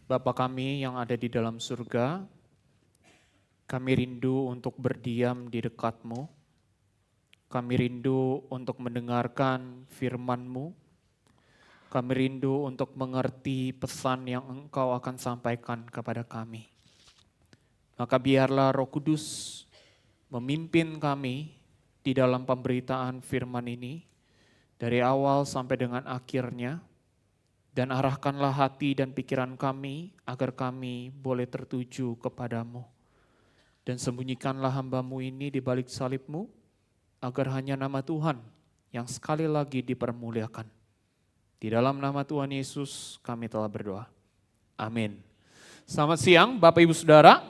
Bapa kami yang ada di dalam surga, kami rindu untuk berdiam di dekat-Mu. Kami rindu untuk mendengarkan firman-Mu. Kami rindu untuk mengerti pesan yang Engkau akan sampaikan kepada kami. Maka biarlah Roh Kudus memimpin kami di dalam pemberitaan firman ini, dari awal sampai dengan akhirnya, dan arahkanlah hati dan pikiran kami agar kami boleh tertuju kepadamu. Dan sembunyikanlah hamba-Mu ini di balik salib-Mu, agar hanya nama Tuhan yang sekali lagi dipermuliakan. Di dalam nama Tuhan Yesus kami telah berdoa. Amin. Selamat siang Bapak Ibu Saudara.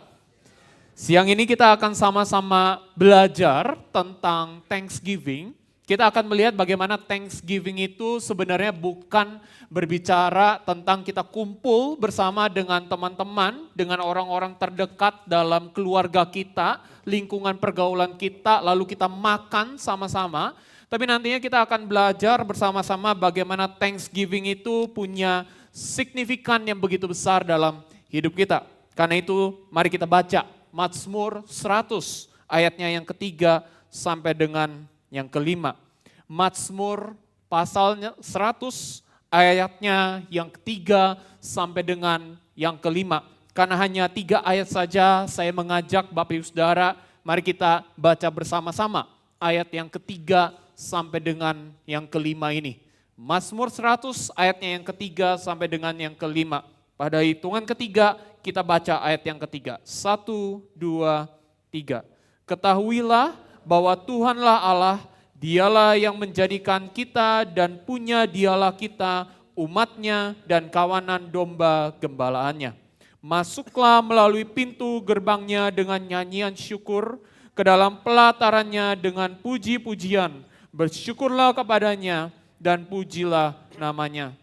Siang ini kita akan sama-sama belajar tentang Thanksgiving. Kita akan melihat bagaimana Thanksgiving itu sebenarnya bukan berbicara tentang kita kumpul bersama dengan teman-teman, dengan orang-orang terdekat dalam keluarga kita, lingkungan pergaulan kita, lalu kita makan sama-sama. Tapi nantinya kita akan belajar bersama-sama bagaimana Thanksgiving itu punya signifikan yang begitu besar dalam hidup kita. Karena itu mari kita baca Mazmur 100 ayatnya yang ketiga sampai dengan yang kelima. Mazmur pasalnya 100 ayatnya yang ketiga sampai dengan yang kelima. Karena hanya 3 ayat saja saya mengajak Bapak Ibu Saudara, mari kita baca bersama-sama ayat yang ketiga sampai dengan yang kelima ini. Mazmur 100 ayatnya yang ketiga sampai dengan yang kelima. Pada hitungan ketiga kita baca ayat yang ketiga. 1, 2, 3. Ketahuilah bahwa Tuhanlah Allah, Dialah yang menjadikan kita dan punya Dialah kita, umatnya dan kawanan domba gembalaannya. Masuklah melalui pintu gerbangnya dengan nyanyian syukur, ke dalam pelatarannya dengan puji-pujian. Bersyukurlah kepadanya dan pujilah namanya.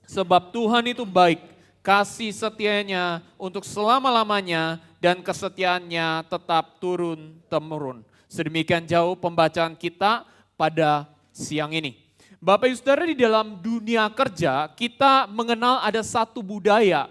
Sebab Tuhan itu baik, kasih setianya untuk selama-lamanya dan kesetiaannya tetap turun-temurun. Sedemikian jauh pembacaan kita pada siang ini. Bapak Ibu Saudara, di dalam dunia kerja kita mengenal ada satu budaya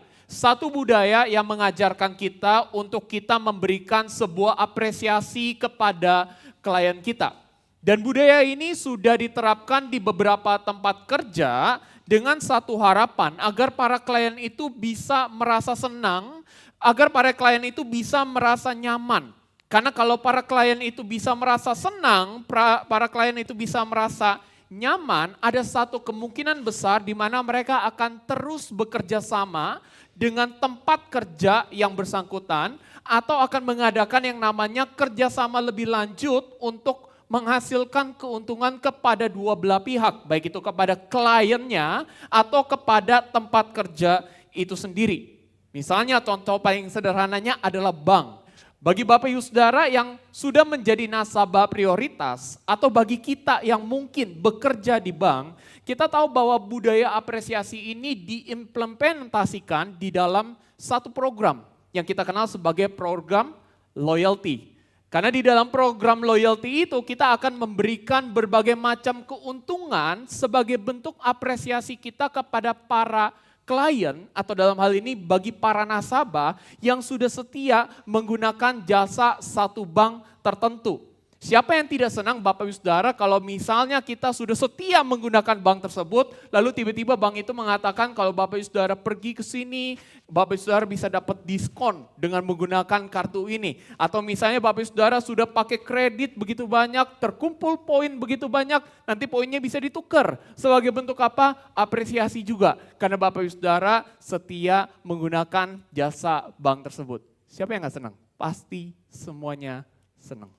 yang mengajarkan kita untuk kita memberikan sebuah apresiasi kepada klien kita. Dan budaya ini sudah diterapkan di beberapa tempat kerja dengan satu harapan agar para klien itu bisa merasa senang, agar para klien itu bisa merasa nyaman. Karena kalau para klien itu bisa merasa senang, para klien itu bisa merasa nyaman, ada satu kemungkinan besar di mana mereka akan terus bekerja sama dengan tempat kerja yang bersangkutan atau akan mengadakan yang namanya kerjasama lebih lanjut untuk menghasilkan keuntungan kepada dua belah pihak, baik itu kepada kliennya atau kepada tempat kerja itu sendiri. Misalnya contoh paling sederhananya adalah bank. Bagi Bapak Ibu Saudara yang sudah menjadi nasabah prioritas atau bagi kita yang mungkin bekerja di bank, kita tahu bahwa budaya apresiasi ini diimplementasikan di dalam satu program yang kita kenal sebagai program loyalty. Karena di dalam program loyalty itu kita akan memberikan berbagai macam keuntungan sebagai bentuk apresiasi kita kepada para klien atau dalam hal ini bagi para nasabah yang sudah setia menggunakan jasa satu bank tertentu. Siapa yang tidak senang Bapak Ibu Saudara kalau misalnya kita sudah setia menggunakan bank tersebut, lalu tiba-tiba bank itu mengatakan kalau Bapak Ibu Saudara pergi ke sini, Bapak Ibu Saudara bisa dapat diskon dengan menggunakan kartu ini. Atau misalnya Bapak Ibu Saudara sudah pakai kredit begitu banyak, terkumpul poin begitu banyak, nanti poinnya bisa ditukar. Sebagai bentuk apa? Apresiasi juga. Karena Bapak Ibu Saudara setia menggunakan jasa bank tersebut. Siapa yang gak senang? Pasti semuanya senang.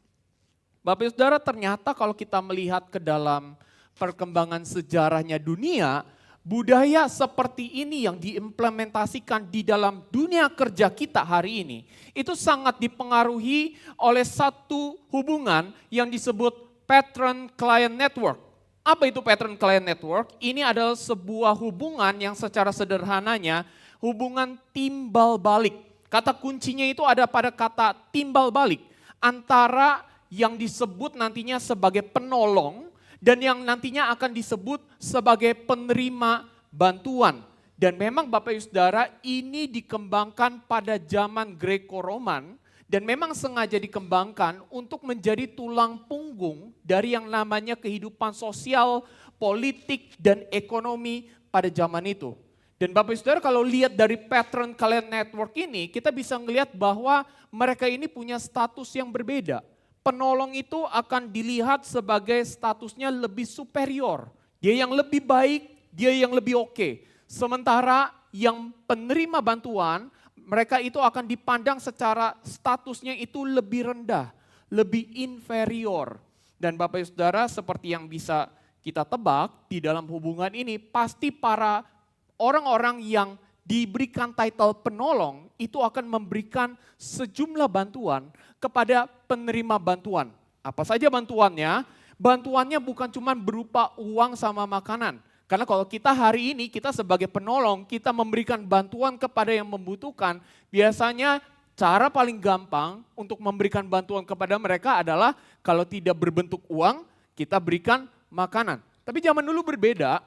Bapak Ibu Saudara, ternyata kalau kita melihat ke dalam perkembangan sejarahnya dunia, budaya seperti ini yang diimplementasikan di dalam dunia kerja kita hari ini, itu sangat dipengaruhi oleh satu hubungan yang disebut Patron-Client Network. Apa itu Patron-Client Network? Ini adalah sebuah hubungan yang secara sederhananya hubungan timbal balik. Kata kuncinya itu ada pada kata timbal balik antara yang disebut nantinya sebagai penolong dan yang nantinya akan disebut sebagai penerima bantuan. Dan memang Bapak Ibu Saudara, ini dikembangkan pada zaman Greco-Roman dan memang sengaja dikembangkan untuk menjadi tulang punggung dari yang namanya kehidupan sosial, politik, dan ekonomi pada zaman itu. Dan Bapak Ibu Saudara, kalau lihat dari pattern kalian network ini, kita bisa melihat bahwa mereka ini punya status yang berbeda. Penolong itu akan dilihat sebagai statusnya lebih superior. Dia yang lebih baik, dia yang lebih oke. Sementara yang penerima bantuan, mereka itu akan dipandang secara statusnya itu lebih rendah, lebih inferior. Dan Bapak Ibu Saudara, seperti yang bisa kita tebak di dalam hubungan ini, pasti para orang-orang yang diberikan title penolong itu akan memberikan sejumlah bantuan kepada penerima bantuan. Apa saja bantuannya? Bantuannya bukan cuma berupa uang sama makanan. Karena kalau kita hari ini, kita sebagai penolong, kita memberikan bantuan kepada yang membutuhkan, biasanya cara paling gampang untuk memberikan bantuan kepada mereka adalah kalau tidak berbentuk uang, kita berikan makanan. Tapi zaman dulu berbeda,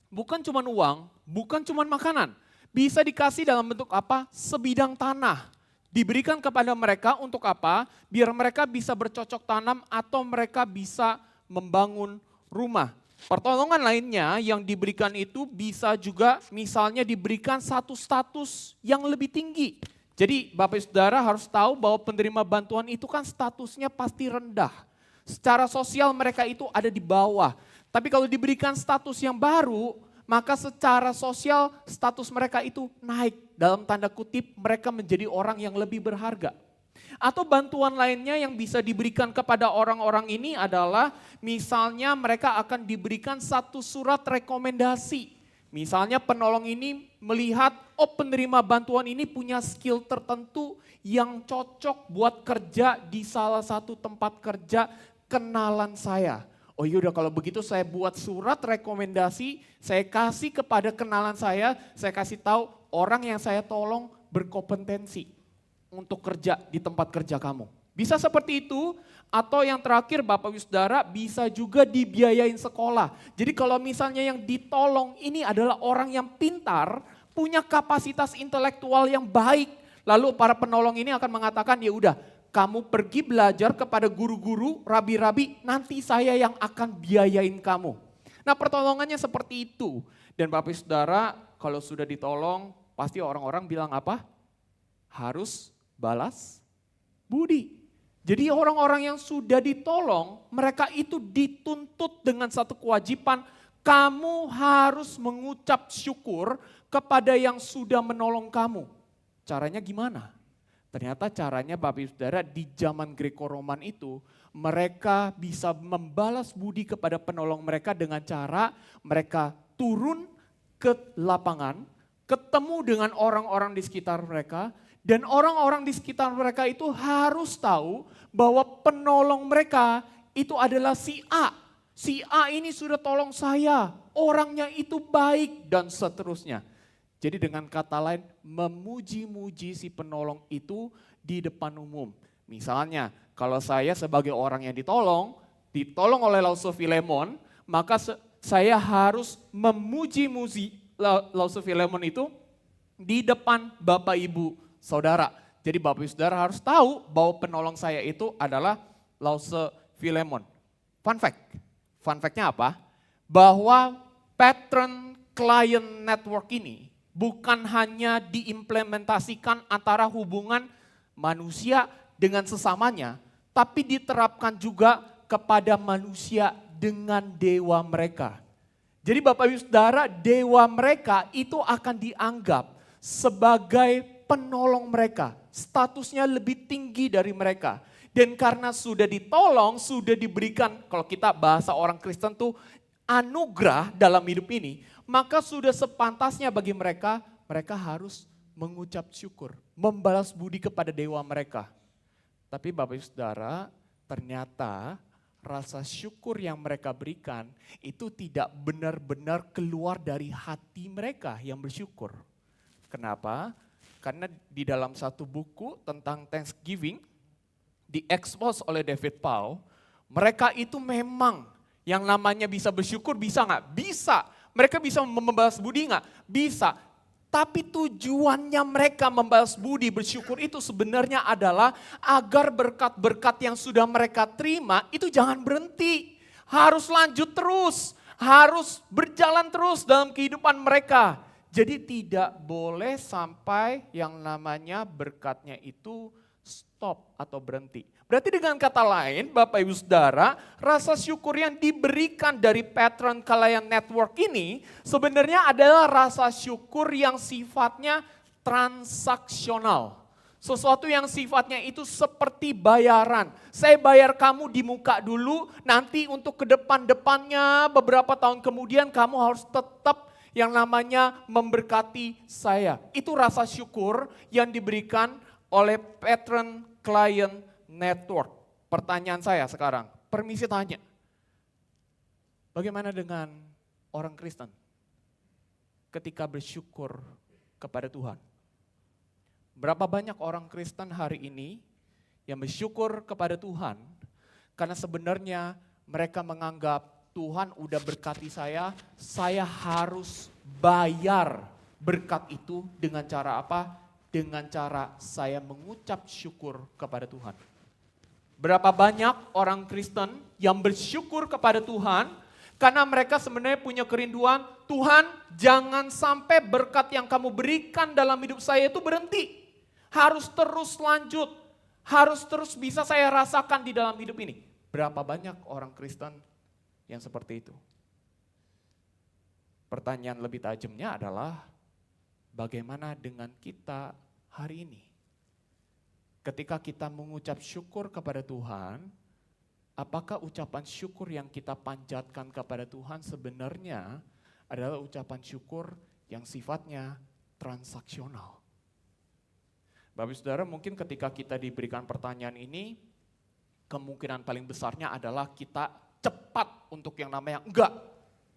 bukan cuma uang, bukan cuma makanan. Bisa dikasih dalam bentuk apa? Sebidang tanah. Diberikan kepada mereka untuk apa? Biar mereka bisa bercocok tanam atau mereka bisa membangun rumah. Pertolongan lainnya yang diberikan itu bisa juga misalnya diberikan satu status yang lebih tinggi. Jadi Bapak Ibu Saudara harus tahu bahwa penerima bantuan itu kan statusnya pasti rendah. Secara sosial mereka itu ada di bawah. Tapi kalau diberikan status yang baru, maka secara sosial status mereka itu naik. Dalam tanda kutip mereka menjadi orang yang lebih berharga. Atau bantuan lainnya yang bisa diberikan kepada orang-orang ini adalah misalnya mereka akan diberikan satu surat rekomendasi. Misalnya penolong ini melihat, oh penerima bantuan ini punya skill tertentu yang cocok buat kerja di salah satu tempat kerja kenalan saya. Oh yaudah kalau begitu saya buat surat rekomendasi, saya kasih kepada kenalan saya kasih tahu orang yang saya tolong berkompetensi untuk kerja di tempat kerja kamu. Bisa seperti itu, atau yang terakhir Bapak Ibu Saudara bisa juga dibiayain sekolah. Jadi kalau misalnya yang ditolong ini adalah orang yang pintar, punya kapasitas intelektual yang baik, lalu para penolong ini akan mengatakan ya udah kamu pergi belajar kepada guru-guru, rabi-rabi, nanti saya yang akan biayain kamu. Nah pertolongannya seperti itu. Dan Bapak Ibu Saudara kalau sudah ditolong pasti orang-orang bilang apa? Harus balas budi. Jadi orang-orang yang sudah ditolong, mereka itu dituntut dengan satu kewajiban, kamu harus mengucap syukur kepada yang sudah menolong kamu. Caranya gimana? Ternyata caranya Bapak Ibu Saudara di zaman Greco-Roman itu, mereka bisa membalas budi kepada penolong mereka dengan cara mereka turun ke lapangan, ketemu dengan orang-orang di sekitar mereka, dan orang-orang di sekitar mereka itu harus tahu bahwa penolong mereka itu adalah si A. Si A ini sudah tolong saya, orangnya itu baik dan seterusnya. Jadi dengan kata lain memuji-muji si penolong itu di depan umum. Misalnya kalau saya sebagai orang yang ditolong oleh Lause Filemon, maka saya harus memuji-muji Lause Filemon itu di depan Bapak Ibu Saudara. Jadi Bapak Ibu Saudara harus tahu bahwa penolong saya itu adalah Lause Filemon. Fun fact-nya apa? Bahwa pattern client network ini bukan hanya diimplementasikan antara hubungan manusia dengan sesamanya, tapi diterapkan juga kepada manusia dengan dewa mereka. Jadi Bapak Ibu Saudara, dewa mereka itu akan dianggap sebagai penolong mereka, statusnya lebih tinggi dari mereka. Dan karena sudah ditolong, sudah diberikan, kalau kita bahasa orang Kristen tuh anugerah dalam hidup ini, maka sudah sepantasnya bagi mereka, mereka harus mengucap syukur, membalas budi kepada dewa mereka. Tapi Bapak Ibu Saudara, ternyata rasa syukur yang mereka berikan itu tidak benar-benar keluar dari hati mereka yang bersyukur. Kenapa? Karena di dalam satu buku tentang Thanksgiving, diekspos oleh David Powell, mereka itu memang yang namanya bisa bersyukur, bisa nggak? Bisa. Mereka bisa membalas budi nggak? Bisa. Tapi tujuannya mereka membalas budi, bersyukur itu sebenarnya adalah agar berkat-berkat yang sudah mereka terima itu jangan berhenti. Harus lanjut terus, harus berjalan terus dalam kehidupan mereka. Jadi tidak boleh sampai yang namanya berkatnya itu stop atau berhenti. Berarti dengan kata lain, Bapak Ibu Saudara, rasa syukur yang diberikan dari Patron Client Network ini sebenarnya adalah rasa syukur yang sifatnya transaksional. Sesuatu yang sifatnya itu seperti bayaran. Saya bayar kamu di muka dulu, nanti untuk ke depan-depannya beberapa tahun kemudian kamu harus tetap yang namanya memberkati saya. Itu rasa syukur yang diberikan oleh Patron Client Network. Pertanyaan saya sekarang, permisi tanya. Bagaimana dengan orang Kristen ketika bersyukur kepada Tuhan? Berapa banyak orang Kristen hari ini yang bersyukur kepada Tuhan karena sebenarnya mereka menganggap Tuhan udah berkati saya harus bayar berkat itu dengan cara apa? Dengan cara saya mengucap syukur kepada Tuhan. Berapa banyak orang Kristen yang bersyukur kepada Tuhan karena mereka sebenarnya punya kerinduan, Tuhan jangan sampai berkat yang kamu berikan dalam hidup saya itu berhenti. Harus terus lanjut, harus terus bisa saya rasakan di dalam hidup ini. Berapa banyak orang Kristen yang seperti itu? Pertanyaan lebih tajamnya adalah, bagaimana dengan kita hari ini? Ketika kita mengucap syukur kepada Tuhan, apakah ucapan syukur yang kita panjatkan kepada Tuhan sebenarnya adalah ucapan syukur yang sifatnya transaksional? Bapak Saudara, mungkin ketika kita diberikan pertanyaan ini, kemungkinan paling besarnya adalah kita cepat untuk yang namanya enggak.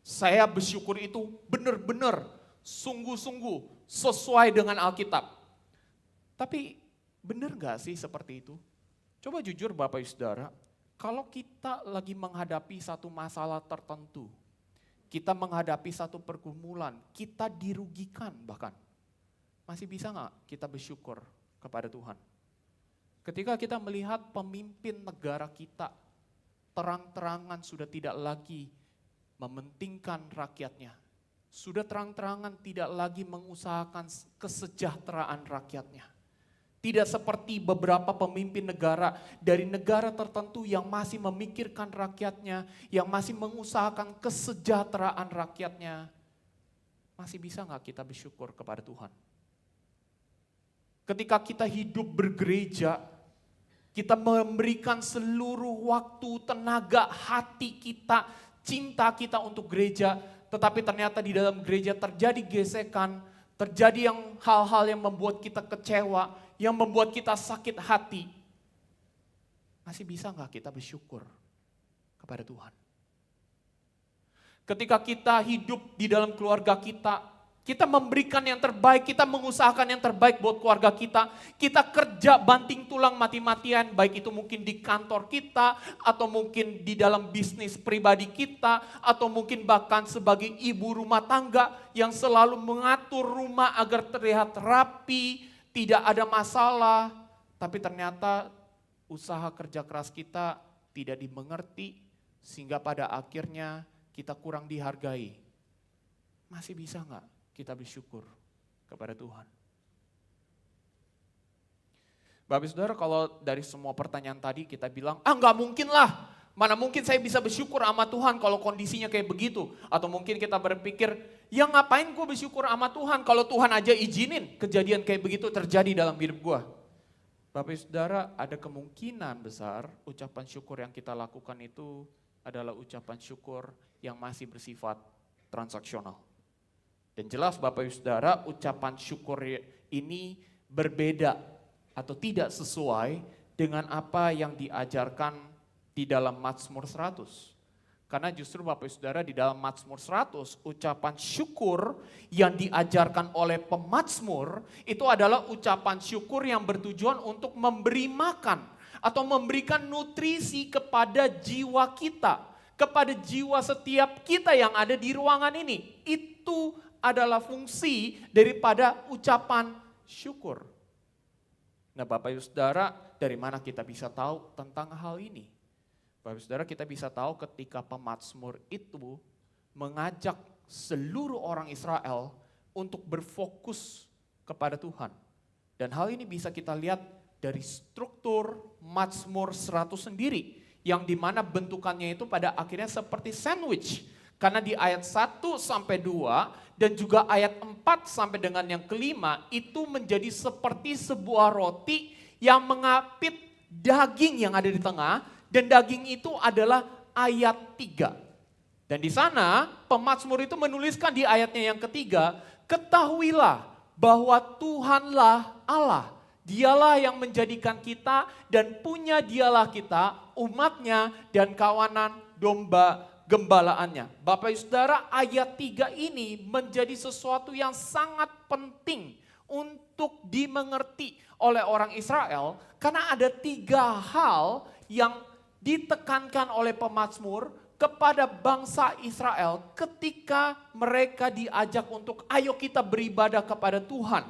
Saya bersyukur itu benar-benar sungguh-sungguh sesuai dengan Alkitab. Tapi benar gak sih seperti itu? Coba jujur Bapak Ibu Saudara, kalau kita lagi menghadapi satu masalah tertentu, kita menghadapi satu pergumulan, kita dirugikan bahkan, masih bisa gak kita bersyukur kepada Tuhan? Ketika kita melihat pemimpin negara kita, terang-terangan sudah tidak lagi mementingkan rakyatnya, sudah terang-terangan tidak lagi mengusahakan kesejahteraan rakyatnya. Tidak seperti beberapa pemimpin negara dari negara tertentu yang masih memikirkan rakyatnya, yang masih mengusahakan kesejahteraan rakyatnya. Masih bisa gak kita bersyukur kepada Tuhan? Ketika kita hidup bergereja, kita memberikan seluruh waktu, tenaga, hati kita, cinta kita untuk gereja, tetapi ternyata di dalam gereja terjadi gesekan, terjadi hal-hal yang membuat kita kecewa, yang membuat kita sakit hati. Masih bisa gak kita bersyukur kepada Tuhan? Ketika kita hidup di dalam keluarga kita memberikan yang terbaik, kita mengusahakan yang terbaik buat keluarga kita kerja banting tulang mati-matian, baik itu mungkin di kantor kita, atau mungkin di dalam bisnis pribadi kita, atau mungkin bahkan sebagai ibu rumah tangga yang selalu mengatur rumah agar terlihat rapi, tidak ada masalah, tapi ternyata usaha kerja keras kita tidak dimengerti, sehingga pada akhirnya kita kurang dihargai. Masih bisa nggak kita bersyukur kepada Tuhan? Bapak Saudara, kalau dari semua pertanyaan tadi kita bilang, nggak mungkin lah, mana mungkin saya bisa bersyukur sama Tuhan kalau kondisinya kayak begitu. Atau mungkin kita berpikir, ya ngapain gue bersyukur sama Tuhan kalau Tuhan aja izinin kejadian kayak begitu terjadi dalam hidup gue. Bapak Saudara, ada kemungkinan besar ucapan syukur yang kita lakukan itu adalah ucapan syukur yang masih bersifat transaksional. Dan jelas Bapak Ibu Saudara, ucapan syukur ini berbeda atau tidak sesuai dengan apa yang diajarkan di dalam Mazmur 100. Karena justru Bapak Ibu Saudara, di dalam Mazmur 100, ucapan syukur yang diajarkan oleh pemazmur itu adalah ucapan syukur yang bertujuan untuk memberi makan atau memberikan nutrisi kepada jiwa kita. kepada jiwa setiap kita yang ada di ruangan ini. Itu adalah fungsi daripada ucapan syukur. Nah Bapak Ibu Saudara, dari mana kita bisa tahu tentang hal ini? Bapak Ibu Saudara, kita bisa tahu ketika pemazmur itu mengajak seluruh orang Israel untuk berfokus kepada Tuhan. Dan hal ini bisa kita lihat dari struktur Mazmur 100 sendiri, yang dimana bentukannya itu pada akhirnya seperti sandwich. Karena di ayat 1 sampai 2 dan juga ayat 4 sampai dengan yang kelima itu menjadi seperti sebuah roti yang mengapit daging yang ada di tengah, dan daging itu adalah ayat 3. Dan di sana pemazmur itu menuliskan di ayatnya yang ketiga, ketahuilah bahwa Tuhanlah Allah. Dialah yang menjadikan kita dan punya dialah kita, umatnya dan kawanan domba gembalaannya. Bapak Ibu Saudara, ayat 3 ini menjadi sesuatu yang sangat penting untuk dimengerti oleh orang Israel. Karena ada 3 hal yang ditekankan oleh pemazmur kepada bangsa Israel ketika mereka diajak untuk ayo kita beribadah kepada Tuhan.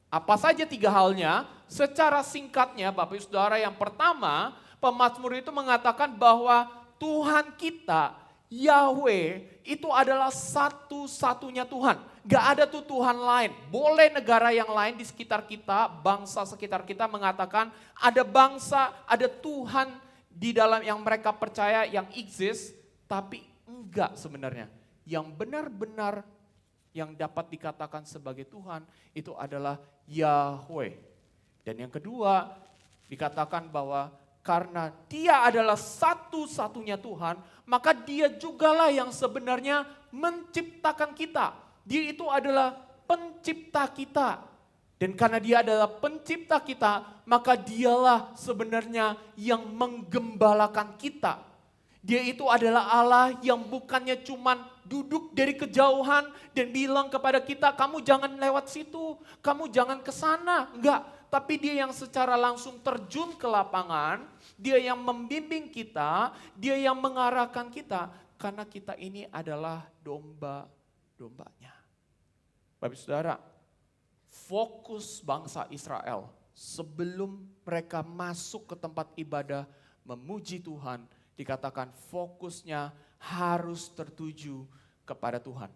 Apa saja 3 halnya? Secara singkatnya Bapak Ibu Saudara, yang pertama pemazmur itu mengatakan bahwa Tuhan kita, Yahweh, itu adalah satu-satunya Tuhan. Gak ada tuh Tuhan lain. Boleh negara yang lain di sekitar kita, bangsa sekitar kita mengatakan ada bangsa, ada Tuhan di dalam yang mereka percaya yang exist, tapi enggak sebenarnya. Yang benar-benar yang dapat dikatakan sebagai Tuhan itu adalah Yahweh. Dan yang kedua dikatakan bahwa karena Dia adalah satu-satunya Tuhan, maka Dia jugalah yang sebenarnya menciptakan kita. Dia itu adalah pencipta kita. Dan karena Dia adalah pencipta kita, maka Dialah sebenarnya yang menggembalakan kita. Dia itu adalah Allah yang bukannya cuman duduk dari kejauhan dan bilang kepada kita, kamu jangan lewat situ, kamu jangan ke sana. Enggak, tapi Dia yang secara langsung terjun ke lapangan, Dia yang membimbing kita, Dia yang mengarahkan kita. Karena kita ini adalah domba-dombanya. Bapak Saudara, fokus bangsa Israel sebelum mereka masuk ke tempat ibadah memuji Tuhan, dikatakan fokusnya harus tertuju kepada Tuhan.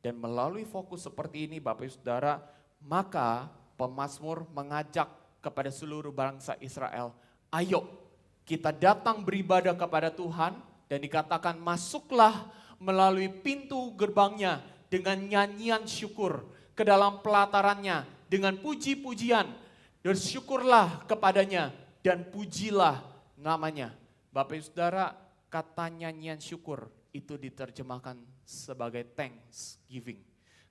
Dan melalui fokus seperti ini Bapak Ibu Saudara, maka pemazmur mengajak kepada seluruh bangsa Israel, ayo kita datang beribadah kepada Tuhan, dan dikatakan masuklah melalui pintu gerbangnya dengan nyanyian syukur, ke dalam pelatarannya dengan puji-pujian, bersyukurlah kepadanya dan pujilah namanya. Bapak Ibu Saudara, kata nyanyian syukur itu diterjemahkan sebagai thanksgiving.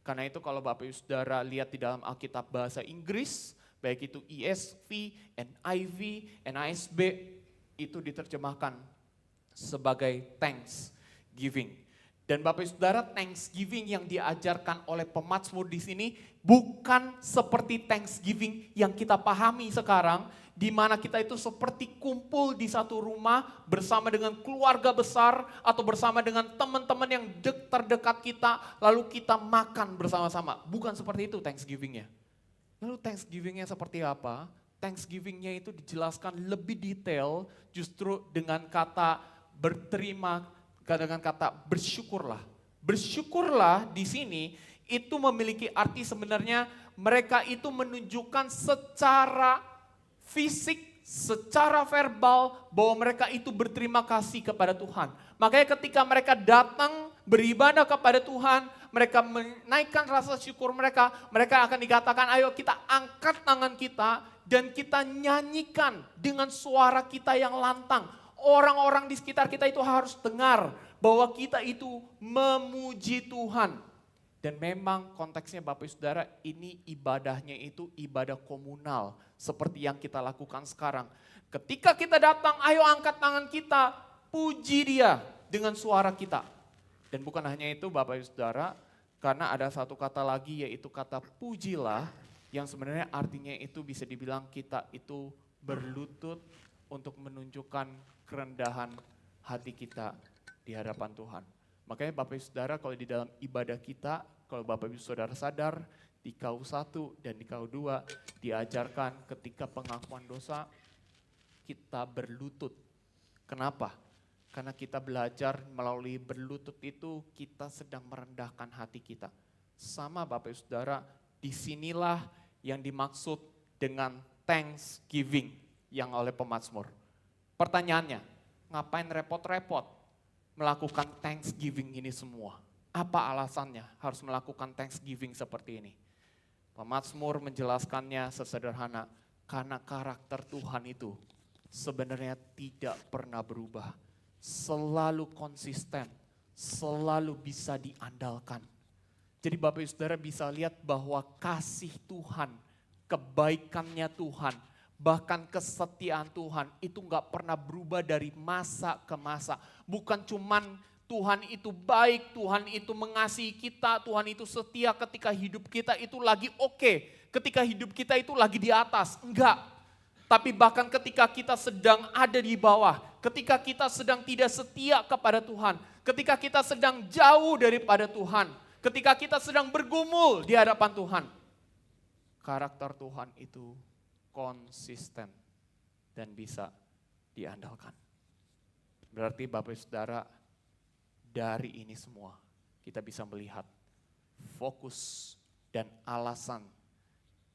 Karena itu kalau Bapak Ibu Saudara lihat di dalam Alkitab bahasa Inggris, baik itu ESV, NIV, NASB, itu diterjemahkan sebagai thanksgiving. Dan Bapak Ibu Saudara, thanksgiving yang diajarkan oleh pemazmur di sini bukan seperti thanksgiving yang kita pahami sekarang, di mana kita itu seperti kumpul di satu rumah bersama dengan keluarga besar atau bersama dengan teman-teman yang terdekat kita, lalu kita makan bersama-sama. Bukan seperti itu Thanksgiving-nya. Lalu Thanksgiving-nya seperti apa? Thanksgiving-nya itu dijelaskan lebih detail justru dengan kata berterima, dengan kata bersyukurlah. Bersyukurlah di sini itu memiliki arti sebenarnya mereka itu menunjukkan secara fisik, secara verbal bahwa mereka itu berterima kasih kepada Tuhan. Makanya ketika mereka datang beribadah kepada Tuhan, mereka menaikkan rasa syukur mereka, mereka akan dikatakan ayo kita angkat tangan kita dan kita nyanyikan dengan suara kita yang lantang. Orang-orang di sekitar kita itu harus dengar bahwa kita itu memuji Tuhan. Dan memang konteksnya Bapak Ibu Saudara, ini ibadahnya itu ibadah komunal seperti yang kita lakukan sekarang. Ketika kita datang, ayo angkat tangan kita, puji Dia dengan suara kita. Dan bukan hanya itu Bapak Ibu Saudara, karena ada satu kata lagi yaitu kata pujilah, yang sebenarnya artinya itu bisa dibilang kita itu berlutut untuk menunjukkan kerendahan hati kita di hadapan Tuhan. Makanya Bapak Ibu Saudara kalau di dalam ibadah kita, kalau Bapak Ibu Saudara sadar, di KU 1 dan di KU 2 diajarkan ketika pengakuan dosa, kita berlutut. Kenapa? Karena kita belajar melalui berlutut itu kita sedang merendahkan hati kita. Sama Bapak Ibu Saudara, disinilah yang dimaksud dengan thanksgiving yang oleh pemazmur. Pertanyaannya, ngapain repot-repot melakukan thanksgiving ini semua? Apa alasannya harus melakukan thanksgiving seperti ini? Pemazmur menjelaskannya sesederhana, karena karakter Tuhan itu sebenarnya tidak pernah berubah. Selalu konsisten, selalu bisa diandalkan. Jadi Bapak Ibu Saudara bisa lihat bahwa kasih Tuhan, kebaikannya Tuhan, bahkan kesetiaan Tuhan itu gak pernah berubah dari masa ke masa. Bukan cuman Tuhan itu baik, Tuhan itu mengasihi kita, Tuhan itu setia ketika hidup kita itu lagi oke, ketika hidup kita itu lagi di atas. Enggak. Tapi bahkan ketika kita sedang ada di bawah, ketika kita sedang tidak setia kepada Tuhan, ketika kita sedang jauh daripada Tuhan, ketika kita sedang bergumul di hadapan Tuhan, karakter Tuhan itu konsisten dan bisa diandalkan. Berarti Bapak Ibu Saudara, dari ini semua kita bisa melihat fokus dan alasan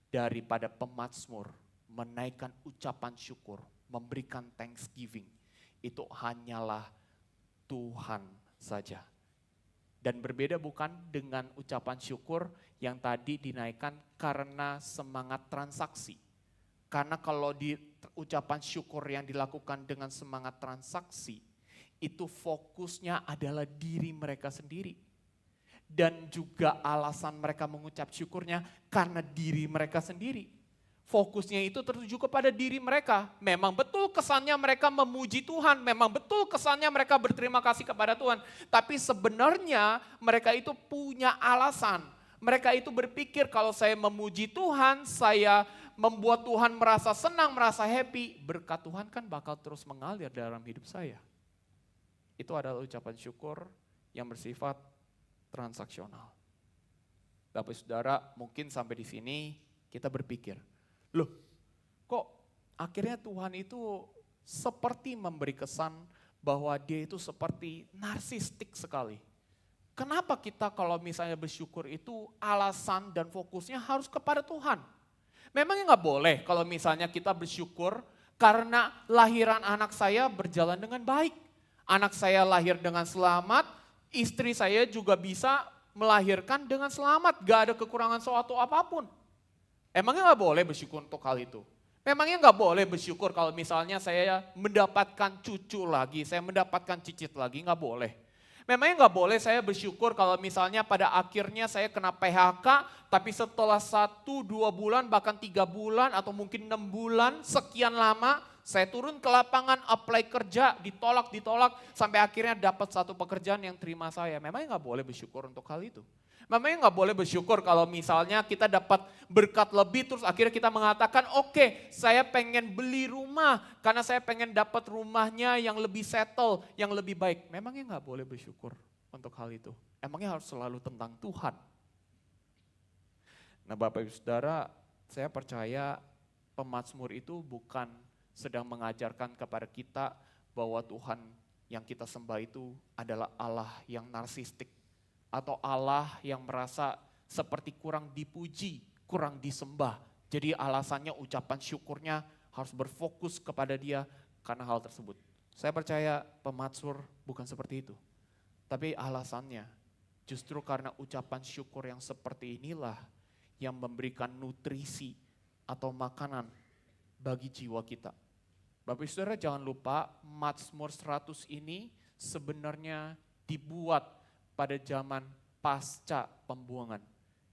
daripada pemazmur menaikkan ucapan syukur, memberikan thanksgiving, itu hanyalah Tuhan saja. Dan berbeda bukan dengan ucapan syukur yang tadi dinaikkan karena semangat transaksi. Karena kalau di ucapan syukur yang dilakukan dengan semangat transaksi, itu fokusnya adalah diri mereka sendiri. Dan juga alasan mereka mengucap syukurnya karena diri mereka sendiri. Fokusnya itu tertuju kepada diri mereka. Memang betul kesannya mereka memuji Tuhan, memang betul kesannya mereka berterima kasih kepada Tuhan. Tapi sebenarnya mereka itu punya alasan. Mereka itu berpikir kalau saya memuji Tuhan, saya membuat Tuhan merasa senang, merasa happy, berkat Tuhan kan bakal terus mengalir dalam hidup saya. Itu adalah ucapan syukur yang bersifat transaksional. Bapak Saudara, mungkin sampai di sini kita berpikir, loh kok akhirnya Tuhan itu seperti memberi kesan bahwa dia itu seperti narsistik sekali. Kenapa kita kalau misalnya bersyukur itu alasan dan fokusnya harus kepada Tuhan? Memangnya nggak boleh kalau misalnya kita bersyukur karena lahiran anak saya berjalan dengan baik. Anak saya lahir dengan selamat, istri saya juga bisa melahirkan dengan selamat. Gak ada kekurangan suatu apapun. Emangnya gak boleh bersyukur untuk hal itu? Memangnya gak boleh bersyukur kalau misalnya saya mendapatkan cucu lagi, saya mendapatkan cicit lagi, gak boleh. Memangnya gak boleh saya bersyukur kalau misalnya pada akhirnya saya kena PHK, tapi setelah 1-2 bulan, bahkan 3 bulan atau mungkin 6 bulan, sekian lama, saya turun ke lapangan, apply kerja, ditolak, sampai akhirnya dapat satu pekerjaan yang terima saya. Memangnya gak boleh bersyukur untuk hal itu? Memangnya gak boleh bersyukur kalau misalnya kita dapat berkat lebih, terus akhirnya kita mengatakan, oke, saya pengen beli rumah, karena saya pengen dapat rumahnya yang lebih settle, yang lebih baik. Memangnya gak boleh bersyukur untuk hal itu? Emangnya harus selalu tentang Tuhan? Nah Bapak Ibu Saudara, saya percaya pemazmur itu bukan sedang mengajarkan kepada kita bahwa Tuhan yang kita sembah itu adalah Allah yang narsistik atau Allah yang merasa seperti kurang dipuji, kurang disembah. Jadi alasannya ucapan syukurnya harus berfokus kepada Dia karena hal tersebut. Saya percaya pemazmur bukan seperti itu. Tapi alasannya justru karena ucapan syukur yang seperti inilah yang memberikan nutrisi atau makanan bagi jiwa kita. Bapak Ibu Saudara jangan lupa Mazmur 100 ini sebenarnya dibuat pada zaman pasca pembuangan.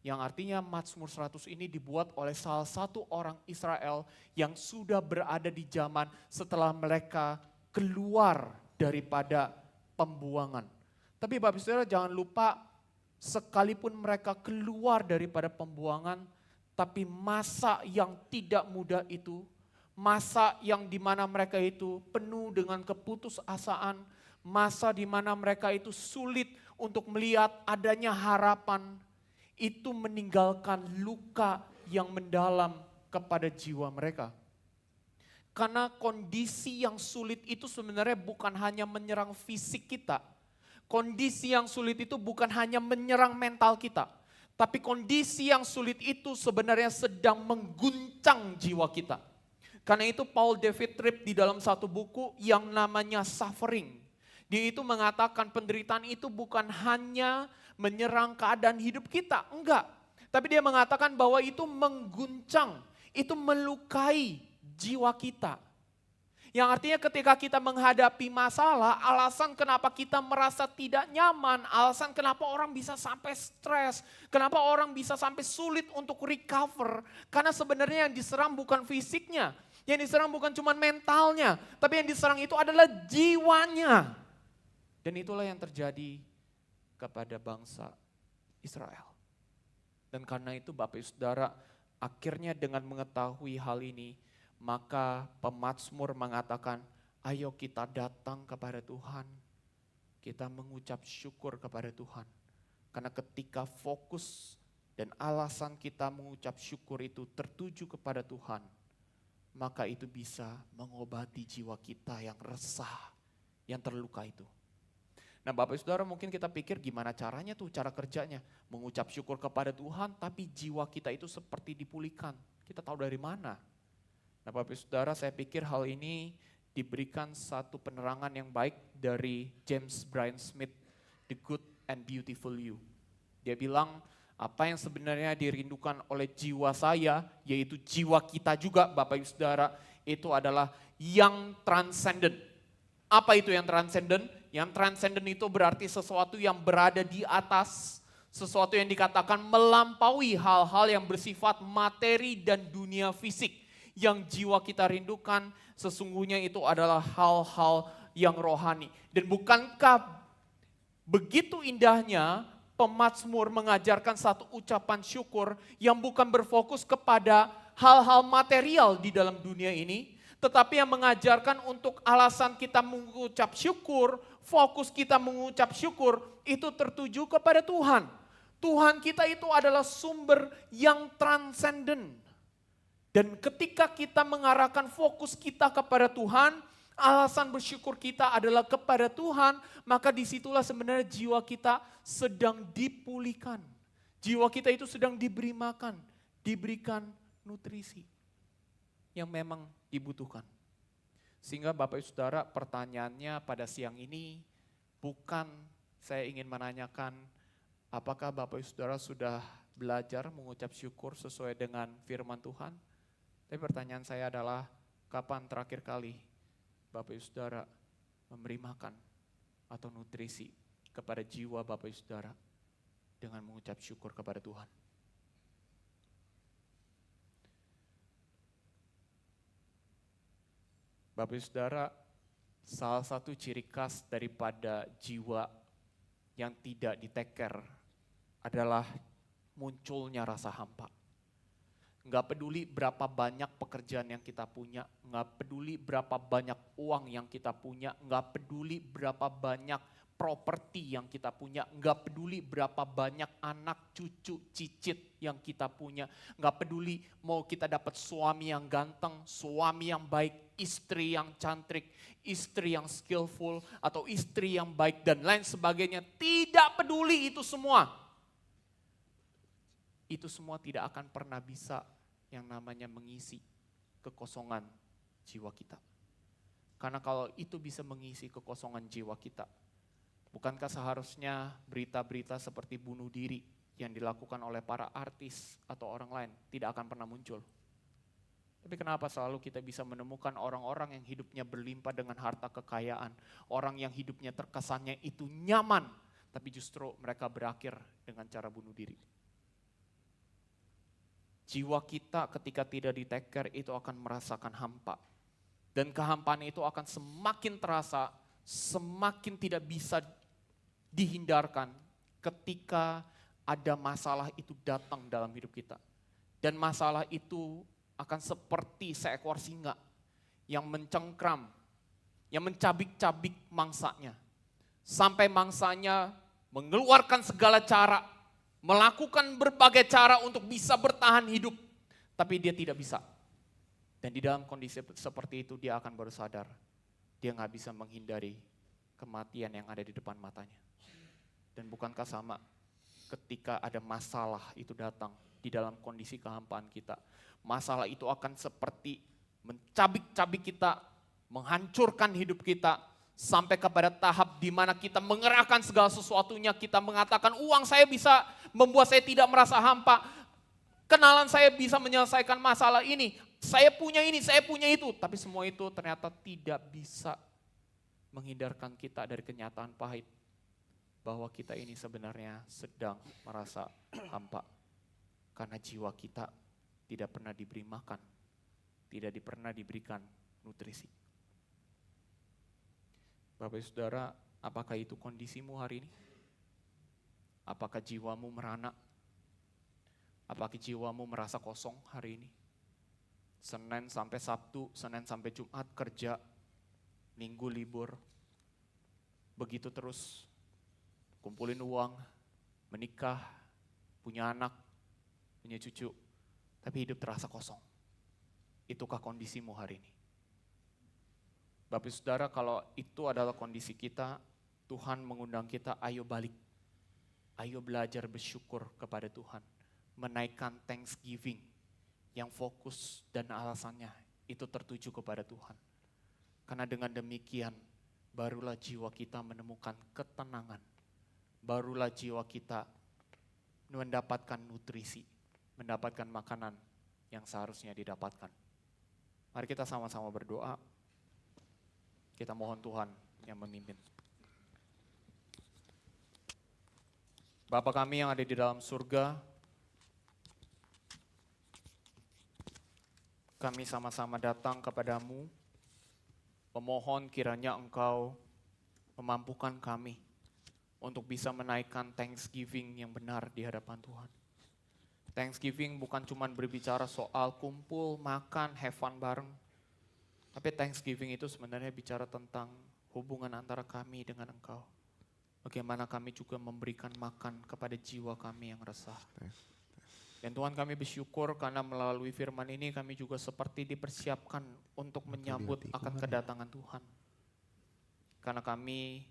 Yang artinya Mazmur 100 ini dibuat oleh salah satu orang Israel yang sudah berada di zaman setelah mereka keluar daripada pembuangan. Tapi Bapak Ibu Saudara jangan lupa sekalipun mereka keluar daripada pembuangan, tapi masa yang tidak mudah itu, masa yang dimana mereka itu penuh dengan keputusasaan, masa di mana mereka itu sulit untuk melihat adanya harapan, itu meninggalkan luka yang mendalam kepada jiwa mereka. Karena kondisi yang sulit itu sebenarnya bukan hanya menyerang fisik kita. Kondisi yang sulit itu bukan hanya menyerang mental kita. Tapi kondisi yang sulit itu sebenarnya sedang mengguncang jiwa kita. Karena itu Paul David Tripp di dalam satu buku yang namanya Suffering. Dia itu mengatakan penderitaan itu bukan hanya menyerang keadaan hidup kita. Enggak. Tapi dia mengatakan bahwa itu mengguncang, itu melukai jiwa kita. Yang artinya ketika kita menghadapi masalah, alasan kenapa kita merasa tidak nyaman, alasan kenapa orang bisa sampai stres, kenapa orang bisa sampai sulit untuk recover. Karena sebenarnya yang diserang bukan fisiknya, yang diserang bukan cuma mentalnya, tapi yang diserang itu adalah jiwanya. Dan itulah yang terjadi kepada bangsa Israel. Dan karena itu Bapak Ibu Saudara, akhirnya dengan mengetahui hal ini, maka pemazmur mengatakan, ayo kita datang kepada Tuhan, kita mengucap syukur kepada Tuhan. Karena ketika fokus dan alasan kita mengucap syukur itu tertuju kepada Tuhan, maka itu bisa mengobati jiwa kita yang resah, yang terluka itu. Nah Bapak Saudara, mungkin kita pikir gimana caranya tuh, cara kerjanya. Mengucap syukur kepada Tuhan tapi jiwa kita itu seperti dipulihkan. Kita tahu dari mana? Nah Bapak Saudara, saya pikir hal ini diberikan satu penerangan yang baik dari James Bryan Smith, The Good and Beautiful You. Dia bilang apa yang sebenarnya dirindukan oleh jiwa saya, yaitu jiwa kita juga Bapak Ibu Saudara, itu adalah yang transcendent. Apa itu yang transcendent? Yang transcendent itu berarti sesuatu yang berada di atas, sesuatu yang dikatakan melampaui hal-hal yang bersifat materi dan dunia fisik. Yang jiwa kita rindukan sesungguhnya itu adalah hal-hal yang rohani. Dan bukankah begitu indahnya pemazmur mengajarkan satu ucapan syukur yang bukan berfokus kepada hal-hal material di dalam dunia ini, tetapi yang mengajarkan untuk alasan kita mengucap syukur, fokus kita mengucap syukur itu tertuju kepada Tuhan. Tuhan kita itu adalah sumber yang transcendent. Dan ketika kita mengarahkan fokus kita kepada Tuhan, alasan bersyukur kita adalah kepada Tuhan, maka disitulah sebenarnya jiwa kita sedang dipulihkan. Jiwa kita itu sedang diberi makan, diberikan nutrisi yang memang dibutuhkan. Sehingga Bapak Ibu Saudara, pertanyaannya pada siang ini bukan saya ingin menanyakan apakah Bapak Ibu Saudara sudah belajar mengucap syukur sesuai dengan firman Tuhan. Tapi pertanyaan saya adalah, kapan terakhir kali Bapak Ibu Saudara memberi makan atau nutrisi kepada jiwa Bapak Ibu Saudara dengan mengucap syukur kepada Tuhan? Bapak Ibu Saudara, salah satu ciri khas daripada jiwa yang tidak diteker adalah munculnya rasa hampa. Nggak peduli berapa banyak pekerjaan yang kita punya, nggak peduli berapa banyak uang yang kita punya, nggak peduli berapa banyak properti yang kita punya, nggak peduli berapa banyak anak, cucu, cicit yang kita punya, nggak peduli mau kita dapat suami yang ganteng, suami yang baik, istri yang cantik, istri yang skillful, atau istri yang baik dan lain sebagainya. Tidak peduli itu semua. Itu semua tidak akan pernah bisa yang namanya mengisi kekosongan jiwa kita. Karena kalau itu bisa mengisi kekosongan jiwa kita, bukankah seharusnya berita-berita seperti bunuh diri yang dilakukan oleh para artis atau orang lain tidak akan pernah muncul? Tapi kenapa selalu kita bisa menemukan orang-orang yang hidupnya berlimpah dengan harta kekayaan, orang yang hidupnya terkesannya itu nyaman, tapi justru mereka berakhir dengan cara bunuh diri? Jiwa kita ketika tidak diteker itu akan merasakan hampa. Dan kehampaan itu akan semakin terasa, semakin tidak bisa dihindarkan ketika ada masalah itu datang dalam hidup kita. Dan masalah itu akan seperti seekor singa yang mencengkram, yang mencabik-cabik mangsanya. sampai mangsanya mengeluarkan segala cara, melakukan berbagai cara untuk bisa bertahan hidup, tapi dia tidak bisa. Dan di dalam kondisi seperti itu dia akan baru sadar, dia nggak bisa menghindari kematian yang ada di depan matanya. Dan bukankah sama ketika ada masalah itu datang di dalam kondisi kehampaan kita, masalah itu akan seperti mencabik-cabik kita, menghancurkan hidup kita, sampai kepada tahap di mana kita mengerahkan segala sesuatunya, kita mengatakan uang saya bisa membuat saya tidak merasa hampa, kenalan saya bisa menyelesaikan masalah ini, saya punya ini, saya punya itu, tapi semua itu ternyata tidak bisa menghindarkan kita dari kenyataan pahit bahwa kita ini sebenarnya sedang merasa hampa karena jiwa kita tidak pernah diberi makan, tidak pernah diberikan nutrisi. Bapak Ibu Saudara, apakah itu kondisimu hari ini? Apakah jiwamu merana? Apakah jiwamu merasa kosong hari ini? Senin sampai Sabtu, Senin sampai Jumat kerja, Minggu libur. Begitu terus, kumpulin uang, menikah, punya anak, punya cucu, tapi hidup terasa kosong. Itukah kondisimu hari ini? Bapak Ibu Saudara, kalau itu adalah kondisi kita, Tuhan mengundang kita, ayo balik. Ayo belajar bersyukur kepada Tuhan. Menaikkan thanksgiving yang fokus dan alasannya itu tertuju kepada Tuhan. Karena dengan demikian, barulah jiwa kita menemukan ketenangan. Barulah jiwa kita mendapatkan nutrisi, mendapatkan makanan yang seharusnya didapatkan. Mari kita sama-sama berdoa. Kita mohon Tuhan yang memimpin. Bapa kami yang ada di dalam surga, kami sama-sama datang kepadamu, memohon kiranya Engkau memampukan kami untuk bisa menaikkan thanksgiving yang benar di hadapan Tuhan. Thanksgiving bukan cuma berbicara soal kumpul, makan, have fun bareng, tapi Thanksgiving itu sebenarnya bicara tentang hubungan antara kami dengan Engkau. Bagaimana kami juga memberikan makan kepada jiwa kami yang resah. Dan Tuhan, kami bersyukur karena melalui firman ini kami juga seperti dipersiapkan untuk menyambut akan kedatangan Tuhan. Karena kami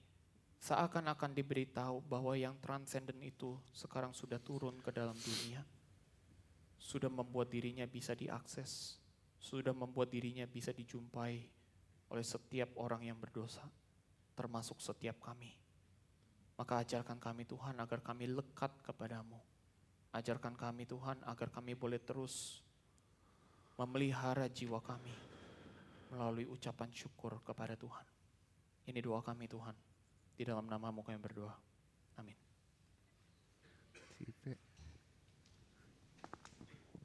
seakan-akan diberitahu bahwa yang transenden itu sekarang sudah turun ke dalam dunia. Sudah membuat dirinya bisa diakses. Sudah membuat dirinya bisa dijumpai oleh setiap orang yang berdosa, termasuk setiap kami. Maka ajarkan kami Tuhan agar kami lekat kepadamu. Ajarkan kami Tuhan agar kami boleh terus memelihara jiwa kami melalui ucapan syukur kepada Tuhan. Ini doa kami Tuhan, di dalam nama-Mu kami berdoa. Amin.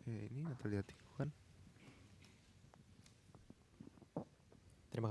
Ini atau lihat kan?